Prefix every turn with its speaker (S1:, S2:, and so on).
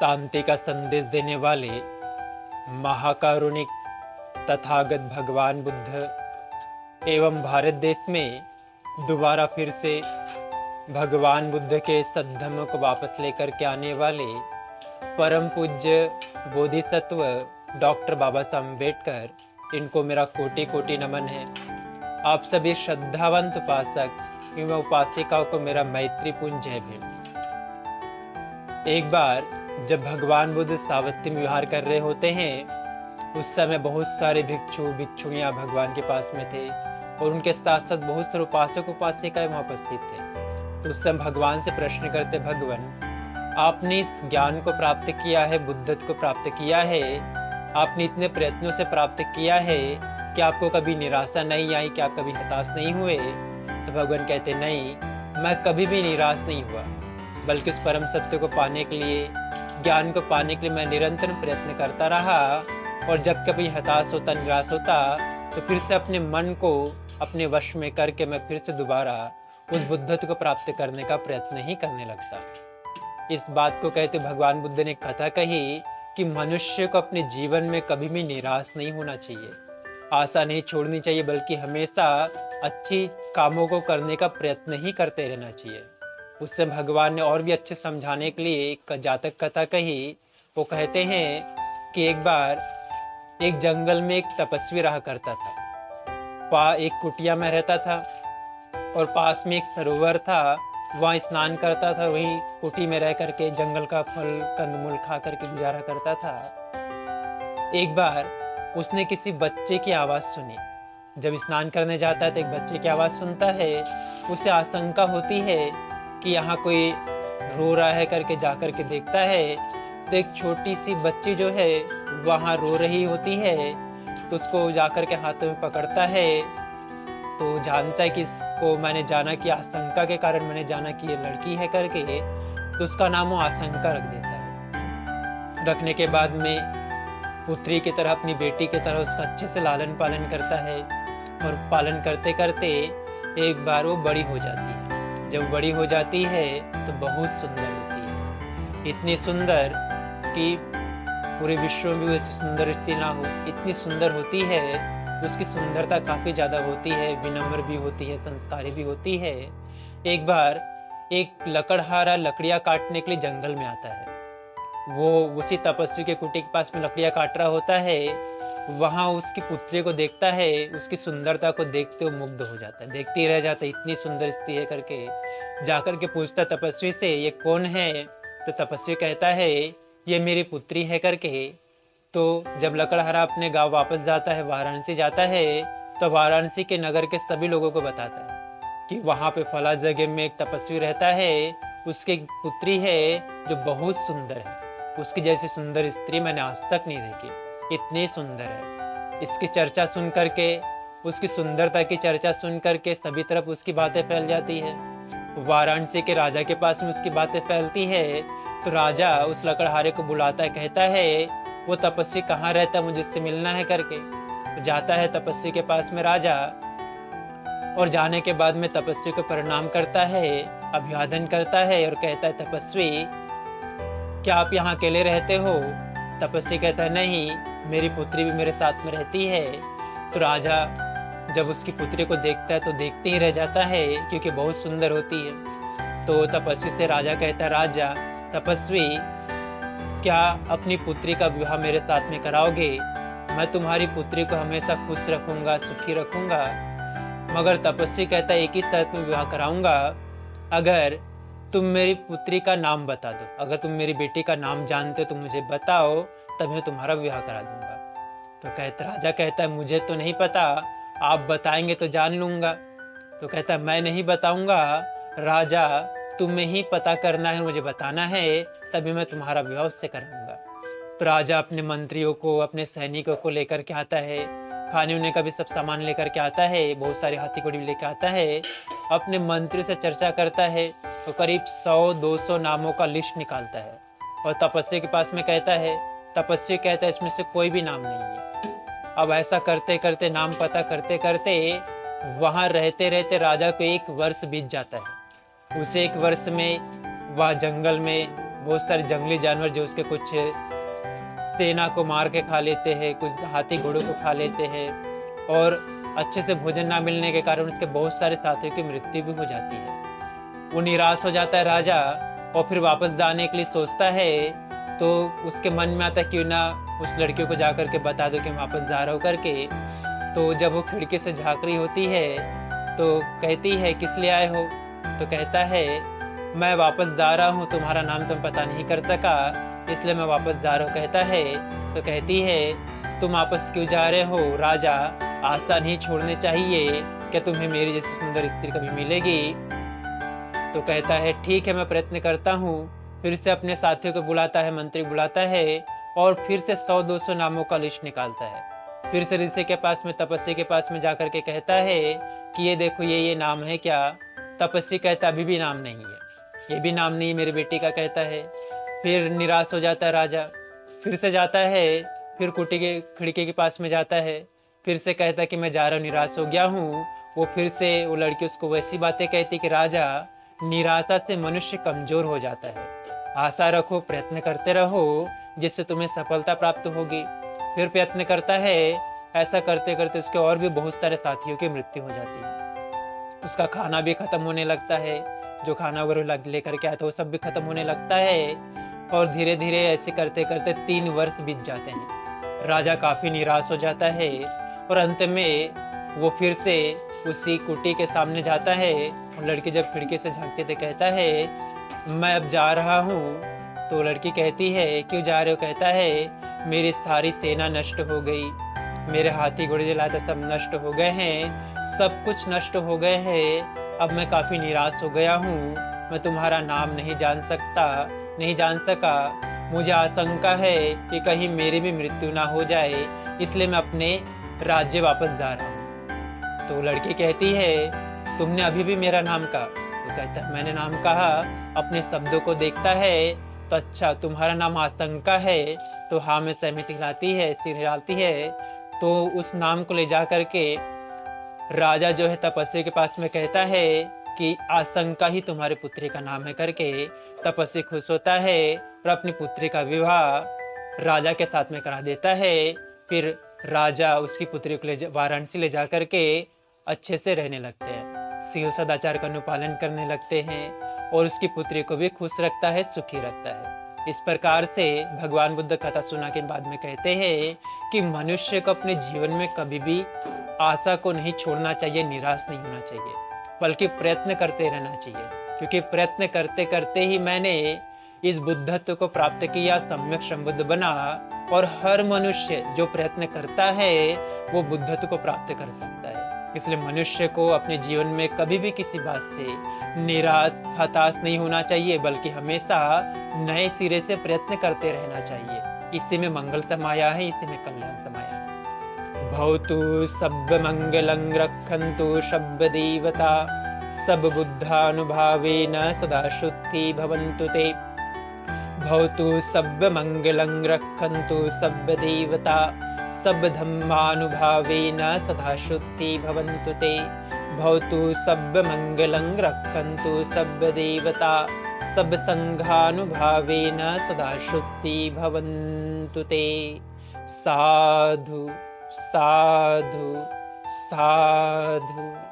S1: शांति का संदेश देने वाले महाकारुणिक तथागत भगवान बुद्ध एवं भारत देश में दोबारा फिर से भगवान बुद्ध के सद्धर्म को वापस लेकर के आने वाले परम पूज्य बोधिसत्व डॉक्टर बाबा साहब अम्बेडकर, इनको मेरा कोटि कोटि नमन है। आप सभी श्रद्धावंत उपासक एवं उपासिकाओं को मेरा मैत्रीपूर्ण जय भीम। एक बार जब भगवान बुद्ध सावित्री में विहार कर रहे होते हैं, उस समय बहुत सारे भिक्षु भिक्षुणियां भगवान के पास में थे और उनके साथ साथ बहुत सारे उपासक उपासिकाएं वहां उपस्थित थे। तो उस समय भगवान से प्रश्न करते, भगवान आपने इस ज्ञान को प्राप्त किया है, बुद्धत्व को प्राप्त किया है, आपने इतने प्रयत्नों से प्राप्त किया है कि आपको कभी निराशा नहीं आई, कि आप कभी हताश नहीं हुए? तो भगवान कहते, नहीं, मैं कभी भी निराश नहीं हुआ, बल्कि उस परम सत्य को पाने के लिए, ज्ञान को पाने के लिए मैं निरंतर प्रयत्न करता रहा। और जब कभी हताश होता, निराश होता, तो फिर से अपने मन को अपने वश में करके मैं फिर से दोबारा उस बुद्धत्व को प्राप्त करने का प्रयत्न ही करने लगता। इस बात को कहते भगवान बुद्ध ने कथा कही कि मनुष्य को अपने जीवन में कभी भी निराश नहीं होना चाहिए, आशा नहीं छोड़नी चाहिए, बल्कि हमेशा अच्छी कामों को करने का प्रयत्न ही करते रहना चाहिए। उससे भगवान ने और भी अच्छे समझाने के लिए एक जातक कथा कही। वो कहते हैं कि एक बार एक जंगल में एक तपस्वी रहा करता था। एक कुटिया में रहता था और पास में एक सरोवर था, वहाँ स्नान करता था, वहीं कुटी में रह करके जंगल का फल कंदमूल खा करके गुजारा करता था। एक बार उसने किसी बच्चे की आवाज़ सुनी। जब स्नान करने जाता है तो एक बच्चे की आवाज़ सुनता है। उसे आशंका होती है कि यहाँ कोई रो रहा है करके जाकर के देखता है, तो एक छोटी सी बच्ची जो है वहाँ रो रही होती है। तो उसको जाकर के हाथों में पकड़ता है। तो जानता है कि इसको मैंने जाना कि आशंका के कारण मैंने जाना कि ये लड़की है करके, तो उसका नाम वो आशंका रख देता है। रखने के बाद में पुत्री की तरह, अपनी बेटी की तरह उसका अच्छे से लालन पालन करता है। और पालन करते करते एक बार वो बड़ी हो जाती है। जब बड़ी हो जाती है तो बहुत सुंदर होती है, इतनी सुंदर कि पूरे विश्व में भी वैसी सुंदर स्त्री ना हो, इतनी सुंदर होती है। उसकी सुंदरता काफ़ी ज़्यादा होती है, विनम्र भी होती है, संस्कारी भी होती है। एक बार एक लकड़हारा लकड़ियाँ काटने के लिए जंगल में आता है। वो उसी तपस्वी के कुटी के पास में लकड़ियाँ काट रहा होता है। वहाँ उसकी पुत्री को देखता है, उसकी सुंदरता को देखते वो मुग्ध हो जाता है, देखते ही रह जाता है, इतनी सुंदर स्त्री है करके। जाकर के पूछता तपस्वी से, ये कौन है? तो तपस्वी कहता है, ये मेरी पुत्री है करके। तो जब लकड़हारा अपने गांव वापस जाता है, वाराणसी जाता है, तो वाराणसी के नगर के सभी लोगों को बताता है कि वहाँ पे फला जगह में एक तपस्वी रहता है, उसकी पुत्री है जो बहुत सुंदर है, उसकी जैसी सुंदर स्त्री मैंने आज तक नहीं देखी, इतनी सुंदर है। इसकी चर्चा सुन करके, उसकी सुंदरता की चर्चा सुन करके सभी तरफ उसकी बातें फैल जाती है। वाराणसी के राजा के पास में उसकी बातें फैलती है। तो राजा उस लकड़हारे को बुलाता है, कहता है वो तपस्वी कहाँ रहता है, मुझे इससे मिलना है करके। तो जाता है तपस्वी के पास में राजा, और जाने के बाद में तपस्वी को प्रणाम करता है, अभिवादन करता है और कहता है, तपस्वी क्या आप यहाँ अकेले रहते हो? तपस्वी कहता है, नहीं, मेरी पुत्री भी मेरे साथ में रहती है। तो राजा जब उसकी पुत्री को देखता है तो देखते ही रह जाता है, क्योंकि बहुत सुंदर होती है। तो तपस्वी से राजा कहता है, राजा तपस्वी क्या अपनी पुत्री का विवाह मेरे साथ में कराओगे? मैं तुम्हारी पुत्री को हमेशा खुश रखूंगा, सुखी रखूंगा। मगर तपस्वी कहता है, एक ही शर्त में विवाह कराऊंगा, अगर तुम मेरी पुत्री का नाम बता दो, अगर तुम मेरी बेटी का नाम जानते हो तो मुझे बताओ, तब मैं तुम्हारा विवाह करा दूंगा। तो राजा कहता है, मुझे तो नहीं पता, आप बताएंगे तो जान लूंगा। तो कहता है, मैं नहीं बताऊंगा राजा, तुम्हें ही पता करना है, मुझे बताना है, तभी मैं तुम्हारा विवाह उससे कराऊंगा। तो राजा अपने मंत्रियों को, अपने सैनिकों को लेकर के आता है, खाने उन्हें का भी सब सामान लेकर के आता है, बहुत सारे हाथी घोड़े भी लेकर आता है, अपने मंत्री से चर्चा करता है। तो करीब 100-200 नामों का लिस्ट निकालता है और तपस्वी के पास में कहता है। तपस्वी कहता है, इसमें से कोई भी नाम नहीं है। अब ऐसा करते करते, नाम पता करते करते, वहाँ रहते रहते राजा को 1 वर्ष बीत जाता है। उस 1 वर्ष में वह जंगल में बहुत सारे जंगली जानवर जो उसके कुछ सेना को मार के खा लेते हैं, कुछ हाथी घोड़ों को खा लेते हैं, और अच्छे से भोजन ना मिलने के कारण उसके बहुत सारे साथियों की मृत्यु भी हो जाती है। वो निराश हो जाता है राजा, और फिर वापस जाने के लिए सोचता है। तो उसके मन में आता है क्यों ना उस लड़कियों को जाकर के बता दो कि मैं वापस जा रहा हूँ करके। तो जब वो खिड़की से झांक रही होती है तो कहती है किस लिए आए हो? तो कहता है मैं वापस जा रहा हूँ, तुम्हारा नाम तो पता नहीं कर सका इसलिए मैं वापस जा रहा हूँ। कहता है तो कहती है तुम वापस क्यों जा रहे हो राजा, आशा नहीं छोड़नी चाहिए, क्या तुम्हें मेरी जैसी सुंदर स्त्री कभी मिलेगी? तो कहता है ठीक है मैं प्रयत्न करता हूँ। फिर से अपने साथियों को बुलाता है, मंत्री बुलाता है, और फिर से 100-200 नामों का लिस्ट निकालता है। फिर से ऋषि के पास में, तपस्वी के पास में जाकर के कहता है कि ये देखो ये नाम है क्या? तपस्वी कहता अभी भी नाम नहीं है, ये भी नाम नहीं मेरी बेटी का, कहता है। फिर निराश हो जाता है राजा, फिर से जाता है, फिर कुटी के खिड़की के पास में जाता है, फिर से कहता है कि मैं जा रहा हूँ, निराश हो गया हूँ। वो फिर से वो लड़की उसको वैसी बातें कहती कि राजा निराशा से मनुष्य कमजोर हो जाता है, आशा रखो, प्रयत्न करते रहो, जिससे तुम्हें सफलता प्राप्त होगी। फिर प्रयत्न करता है, ऐसा करते करते उसके और भी बहुत सारे साथियों की मृत्यु हो जाती है। उसका खाना भी खत्म होने लगता है, जो खाना वगैरह लेकर के आया था वो सब भी खत्म होने लगता है। और धीरे धीरे ऐसे करते करते 3 वर्ष बीत जाते हैं। राजा काफी निराश हो जाता है, और अंत में वो फिर से उसी कुटी के सामने जाता है। और लड़की जब खिड़की से झांकते थे कहता है मैं अब जा रहा हूँ। तो लड़की कहती है क्यों जा रहे हो? कहता है मेरी सारी सेना नष्ट हो गई, मेरे हाथी घोड़े जो लाए थे सब नष्ट हो गए हैं, सब कुछ नष्ट हो गए हैं। अब मैं काफी निराश हो गया हूँ, मैं तुम्हारा नाम नहीं जान सका। मुझे आशंका है कि कहीं मेरी भी मृत्यु ना हो जाए, इसलिए मैं अपने राज्य वापस जा रहा हूँ। तो लड़की कहती है तुमने अभी भी मेरा नाम कहा? तो कहता है मैंने नाम कहा। अपने शब्दों को देखता है तो अच्छा तुम्हारा नाम आशंका है? तो हाँ में सहमति हिलाती है, सिर हिलाती है। तो उस नाम को ले जा करके राजा जो है तपस्वी के पास में कहता है कि आशंका ही तुम्हारे पुत्री का नाम है करके। तपस्वी खुश होता है और अपनी पुत्री का विवाह राजा के साथ में करा देता है। फिर राजा उसकी पुत्री को वाराणसी ले जा करके अच्छे से रहने लगते हैं, शील सदाचार का अनुपालन करने लगते हैं, और उसकी पुत्री को भी खुश रखता है, सुखी रखता है। इस प्रकार से भगवान बुद्ध कथा सुना के बाद में कहते हैं कि मनुष्य को अपने जीवन में कभी भी आशा को नहीं छोड़ना चाहिए, निराश नहीं होना चाहिए, बल्कि प्रयत्न करते रहना चाहिए। क्योंकि प्रयत्न करते करते ही मैंने इस बुद्धत्व को प्राप्त किया, सम्यक संबुद्ध बना। और हर मनुष्य जो प्रयत्न करता है वो बुद्धत्व को प्राप्त कर सकता है। इसलिए मनुष्य को अपने जीवन में कभी भी किसी बात से निराश, हताश नहीं होना चाहिए, बल्कि हमेशा नए सिरे से प्रयत्न करते रहना चाहिए। इसी में मंगल समाया है, इसी में कल्याण समाया है। भवतु सब मंगलं रक्षन्तु सब देवता, सब बुद्धानुभावेन सदा शुद्धि भवन्तु ते। भवतु सब मंगलं रक्षन्तु सब देवता, सब धम्मानुभावेन सदा शुद्धि भवन्तु ते। भवतु सब मंगलं रक्षन्तु सब देवता, सब संघानुभावेन सदा शुद्धि भवन्तु ते। साधु साधु साधु।